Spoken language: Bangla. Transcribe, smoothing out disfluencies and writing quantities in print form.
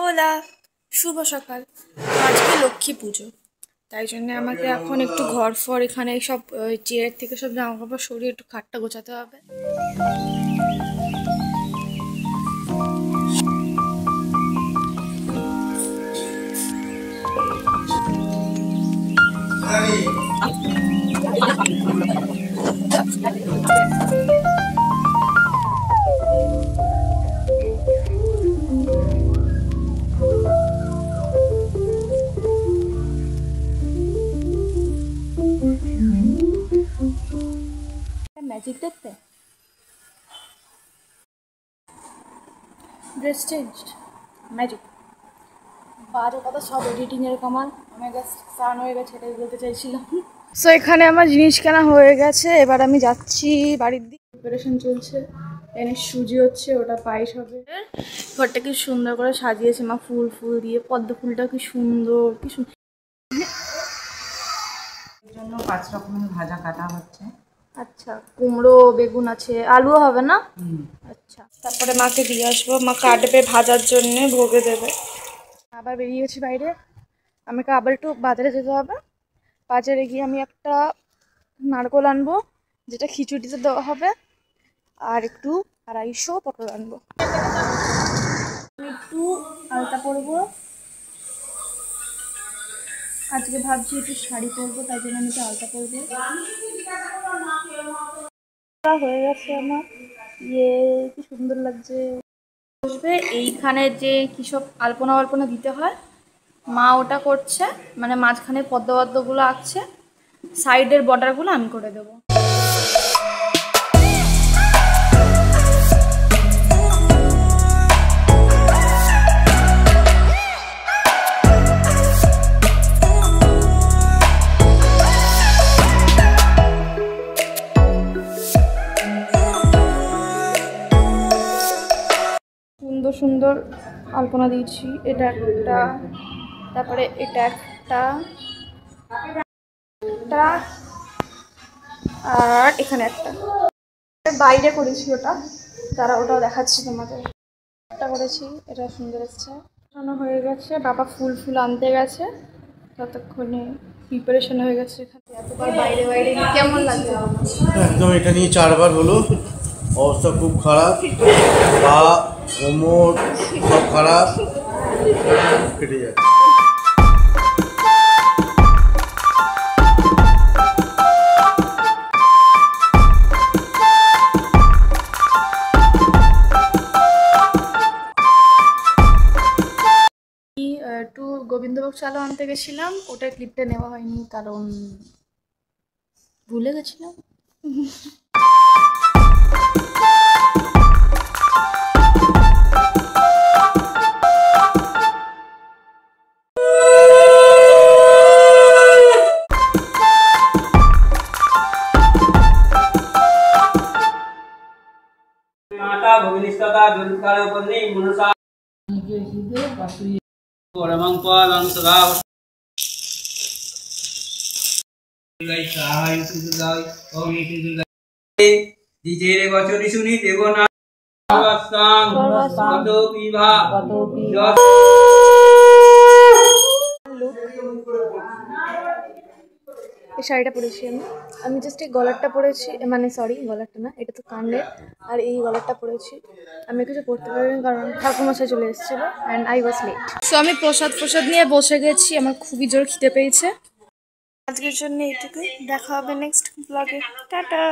হোলা শুভ সকাল। আজকে লক্ষ্মী পুজো, তাই জন্য আমাকে এখন একটু ঘর ফর এখানে সব চেয়ার থেকে সব জামা কাপড় সরিয়ে একটু খাটটা গোছাতে হবে। ম্যাজিক দেখতে ড্রেস চেঞ্জ ম্যাজিক বাজে কথা সব এডিটিংয়ের কামাল। আমার জাস্ট স্নান হয়ে গেছে, এটাই বলতে চাইছিলাম। সো এখানে আমার জিনিস কেনা হয়ে গেছে, এবার আমি যাচ্ছি বাড়ির দিকে। প্রিপারেশন চলছে, এখানে সুজি হচ্ছে, ওটা পায়েস হবে। ঘরটা কি সুন্দর করে সাজিয়েছে মা, ফুল ফুল দিয়ে। পদ্ম ফুলটা কি সুন্দর, কি সুন্দর। এর জন্য 5 রকমের ভাজা কাটা হচ্ছে। আচ্ছা, কুমড়ো বেগুন আছে, আলুও হবে না? আচ্ছা, তারপরে মাকে দিয়ে আসবো, মা কাটবে ভাজার জন্যে, ভোগে দেবে। আবার বেরিয়ে গেছি বাইরে, আমাকে আবার একটু বাজারে যেতে হবে। বাজারে গিয়ে আমি একটা নারকোল আনবো, যেটা খিচুড়িতে দেওয়া হবে, আর একটু 250 পটল আনবো। আমি একটু আলতা পরবো, আজকে ভাবছি একটু শাড়ি পরবো, তাই জন্য আমি একটু আলতা পরবো। হয়ে গেছে আমার, কি সুন্দর লাগছে। এইখানে যে কি সব আলপনা আলপনা দিতে হয়, মা ওটা করছে, মানে মাঝখানে পদ্মগুলো আঁকছে, সাইডের বর্ডারগুলো আমি করে দেবো। সুন্দর সুন্দর আলপনা দিয়েছি, এটা একটা, তারপরে এটা একটা, আর এখানে একটা। বাইরে করেছি ওটা, তারা ওটাও দেখাচ্ছি তোমাদের। একটা করেছি, এটা সুন্দর এসছে। হয়ে গেছে, বাবা ফুল ফুল আনতে গেছে, ততক্ষণে প্রিপারেশন হয়ে গেছে। এতবার বাইরে বাইরে কেমন লাগছে? একদম, এটা নিয়ে 4 বার হলো, অবস্থা খুব খারাপ, পা কোমর সব খারাপ, কেটে যাচ্ছে। একটু গোবিন্দভোগ চালও আনতে গেছিলাম, ওটার ক্লিপটা নেওয়া হয়নি কারণ ভুলে গেছিলাম। माता भुवनेश्वता दुर्गार उपन्नी मनसा परमं पालं सदा दुर्गाय सहाय दुर्गाय ओम इति दुर्गाय दिजेरे वचनी सुनी देवना सर्वस्तां गतो पिभा এই শাড়িটা পরেছি আমি জাস্ট এই গলারটা পরেছি, মানে সরি গলারটা না, এটা তো কানের, আর এই গলারটা পরেছি। আমি কিছু পরতে পারিনি কারণ ঠাকুরমশাই চলে এসেছিল and I was late. So আমি প্রসাদ নিয়ে বসে গেছি, আমার খুবই জোর খিদে পেয়েছে। আজকের জন্য এইটুকুই, দেখা হবে নেক্সট ব্লগে, টাটা।